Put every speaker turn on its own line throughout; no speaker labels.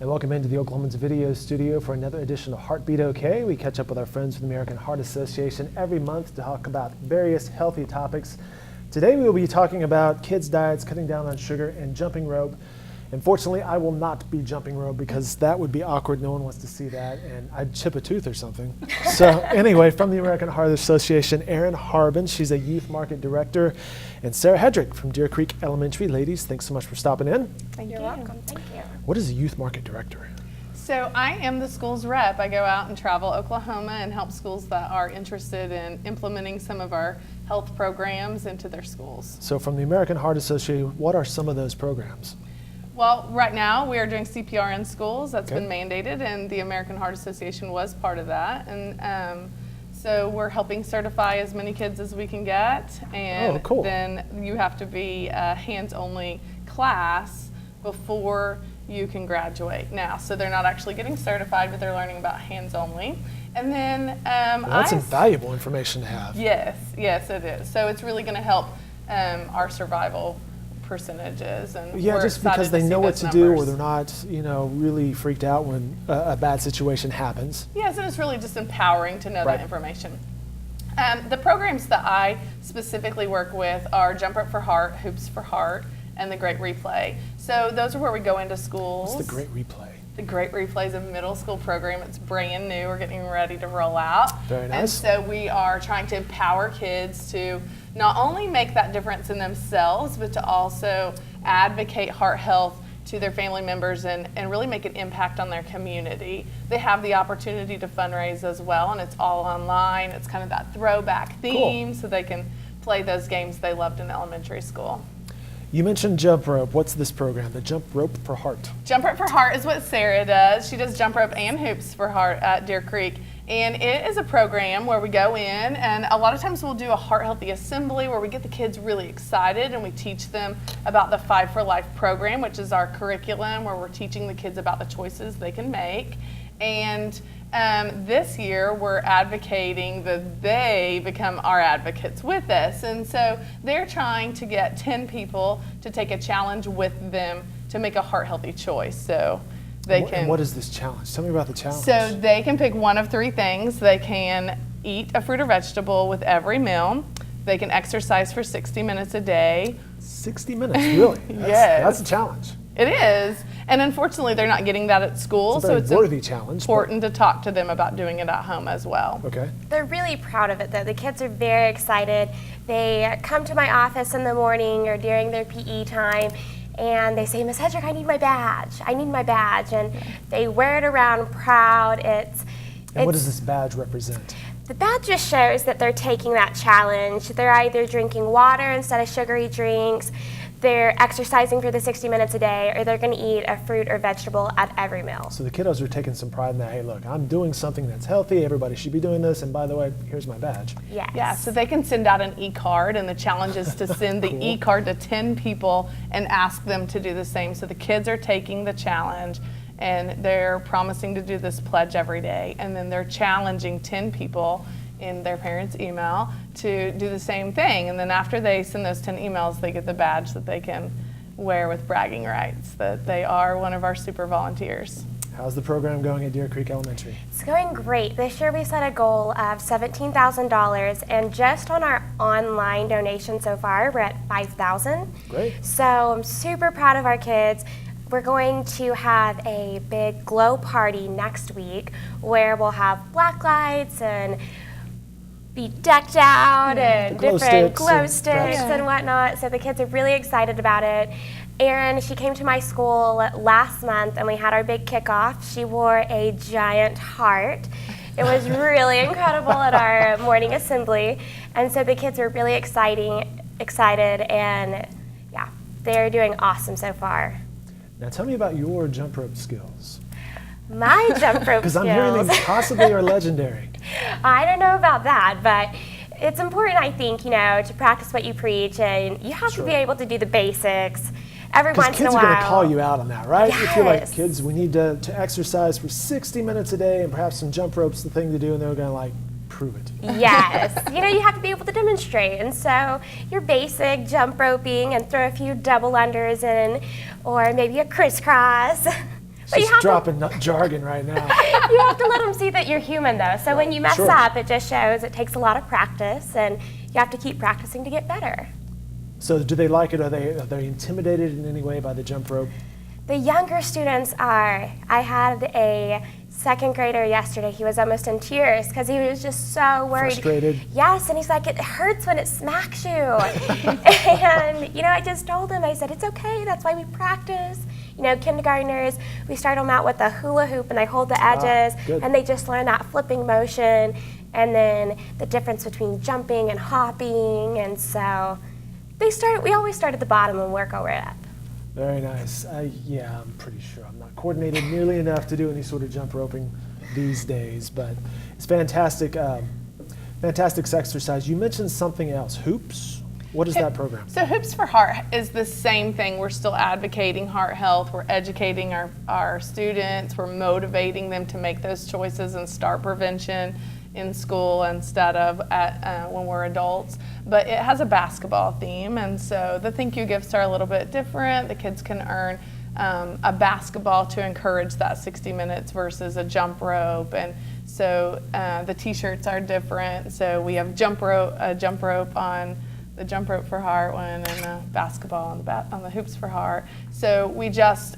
And welcome into the Oklahoman's video studio for another edition of HeartbeatOK. We catch up with our friends from the American Heart Association every month to talk about various healthy topics. Today we will be talking about kids' diets, cutting down on sugar, and jumping rope. Unfortunately, I will not be jumping rope because that would be awkward. No one wants to see that, and I'd chip a tooth or something. So anyway, from the American Heart Association, Erin Harbin, she's a youth market director, and Sarah Headrick from Deer Creek Elementary. Ladies, thanks so much for stopping in.
You're welcome. Thank you.
What is a youth market director?
So I am the school's rep. I go out and travel Oklahoma and help schools that are interested in implementing some of our health programs into their schools.
So from the American Heart Association, what are some of those programs?
Well, right now we are doing CPR in schools. That's been mandated, and the American Heart Association was part of that. And so we're helping certify as many kids as we can get. And then you have to be a hands-only class before you can graduate now. So they're not actually getting certified, but they're learning about hands-only. And then
that's invaluable information to have.
Yes, it is. So it's really going to help our survival percentages, and
yeah, just because they know what to do, or they're not, really freaked out when a bad situation happens.
Yes, and it's really just empowering to know that information. The programs that I specifically work with are Jump Rope for Heart, Hoops for Heart, and the Great Replay. So those are where we go into schools.
What's the Great Replay?
The Great Replay is a middle school program. It's brand new. We're getting ready to roll out.
Very nice.
And so we are trying to empower kids to not only make that difference in themselves, but to also advocate heart health to their family members and really make an impact on their community. They have the opportunity to fundraise as well, and it's all online. It's kind of that throwback theme, so they can play those games they loved in elementary school.
You mentioned jump rope. What's this program, the Jump Rope for Heart?
Jump Rope for Heart is what Sarah does. She does jump rope and hoops for heart at Deer Creek. And it is a program where we go in, and a lot of times we'll do a heart healthy assembly where we get the kids really excited and we teach them about the 5 for Life program, which is our curriculum where we're teaching the kids about the choices they can make. And this year we're advocating that they become our advocates with us. And so they're trying to get 10 people to take a challenge with them to make a heart healthy choice. So they can.
And what is this challenge? Tell me about the challenge.
So they can pick one of 3 things. They can eat a fruit or vegetable with every meal. They can exercise for 60 minutes a day.
60 minutes, really?
Yes.
That's a challenge.
It is. And unfortunately, they're not getting that at school.
So it's worthy challenge,
important to talk to them about doing it at home as well.
Okay.
They're really proud of it, though. The kids are very excited. They come to my office in the morning or during their PE time, and they say, Miss Headrick, I need my badge. I need my badge. And they wear it around proud.
And what does this badge represent?
The badge just shows that they're taking that challenge. They're either drinking water instead of sugary drinks, they're exercising for the 60 minutes a day, or they're going to eat a fruit or vegetable at every meal.
So the kiddos are taking some pride in that. Hey, look, I'm doing something that's healthy. Everybody should be doing this. And by the way, here's my badge.
Yes.
Yeah, so they can send out an e-card, and the challenge is to send the e-card to 10 people and ask them to do the same. So the kids are taking the challenge, and they're promising to do this pledge every day. And then they're challenging 10 people in their parents' email to do the same thing. And then after they send those 10 emails, they get the badge that they can wear with bragging rights that they are one of our super volunteers.
How's the program going at Deer Creek Elementary?
It's going great. This year we set a goal of $17,000, and just on our online donation so far, we're at $5,000.
Great.
So I'm super proud of our kids. We're going to have a big glow party next week where we'll have black lights and be decked out and different glow sticks and whatnot. So the kids are really excited about it. Erin, she came to my school last month and we had our big kickoff. She wore a giant heart. It was really incredible at our morning assembly. And so the kids were really excited, and yeah, they're doing awesome so far.
Now tell me about your jump rope skills.
My jump rope skills.
Because I'm hearing they possibly are legendary.
I don't know about that, but it's important, I think, to practice what you preach, and you have to be able to do the basics every once in a while.
Kids are going to call you out on that, right?
Yes.
If you're like, kids, we need to exercise for 60 minutes a day, and perhaps some jump rope's the thing to do, and they're going to prove it.
Yes. You have to be able to demonstrate. And so your basic jump roping and throw a few double unders in, or maybe a crisscross. But
She's dropping jargon right now.
You have to let them see that you're human, though. So when you mess
Sure.
up, it just shows it takes a lot of practice, and you have to keep practicing to get better.
So do they like it? Are they intimidated in any way by the jump rope?
The younger students are. I had a second grader yesterday. He was almost in tears because he was just so worried.
Frustrated?
Yes, and he's like, it hurts when it smacks you. And, I just told him, I said, it's okay. That's why we practice. Kindergartners, we start them out with a hula hoop and they hold the edges and they just learn that flipping motion and then the difference between jumping and hopping. And so we always start at the bottom and work our way up.
Very nice. Yeah, I'm pretty sure I'm not coordinated nearly enough to do any sort of jump roping these days, but it's fantastic. Fantastic exercise. You mentioned something else, hoops. What is that program?
So Hoops for Heart is the same thing. We're still advocating heart health. We're educating our students. We're motivating them to make those choices and start prevention in school instead of when we're adults. But it has a basketball theme, and so the thank you gifts are a little bit different. The kids can earn a basketball to encourage that 60 minutes versus a jump rope, and so the T-shirts are different. So we have a jump rope on the Jump Rope for Heart one, and a basketball on the Hoops for Heart. So we just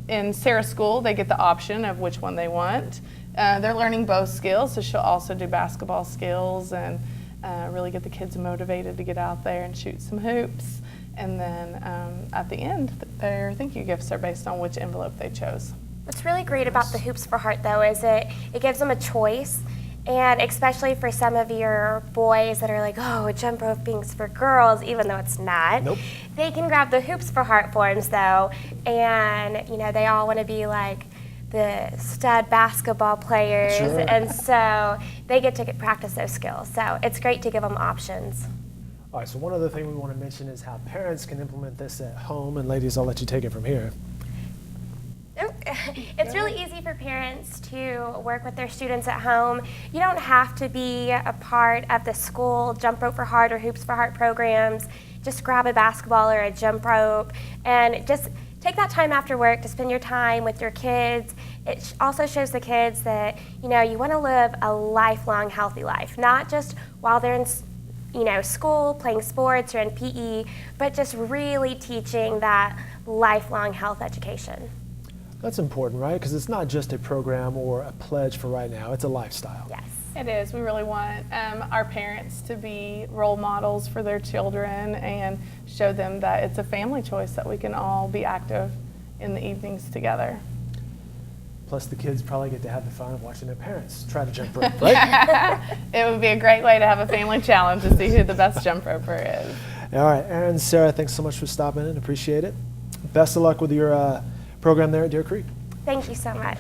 in Sarah's school, they get the option of which one they want. They're learning both skills, so she'll also do basketball skills and really get the kids motivated to get out there and shoot some hoops. And then at the end, their thank you gifts are based on which envelope they chose.
What's really great about the Hoops for Heart, though, is it gives them a choice. And especially for some of your boys that are like, oh, jump roping's for girls, even though it's not.
Nope.
They can grab the Hoops for Heart forms, though, and they all want to be like the stud basketball players,
Sure.
and so they get to practice those skills. So it's great to give them options.
All right, so one other thing we want to mention is how parents can implement this at home, and ladies, I'll let you take it from here.
It's really easy for parents to work with their students at home. You don't have to be a part of the school Jump Rope for Heart or Hoops for Heart programs. Just grab a basketball or a jump rope and just take that time after work to spend your time with your kids. It also shows the kids that you want to live a lifelong healthy life, not just while they're in school, playing sports or in PE, but just really teaching that lifelong health education.
That's important, right? Because it's not just a program or a pledge for right now, it's a lifestyle.
Yes.
It is. We really want our parents to be role models for their children and show them that it's a family choice that we can all be active in the evenings together.
Plus the kids probably get to have the fun of watching their parents try to jump rope, right?
It would be a great way to have a family challenge to see who the best jump roper is.
All right, Aaron, Sarah, thanks so much for stopping in. Appreciate it. Best of luck with your program there at Deer Creek.
Thank you so much.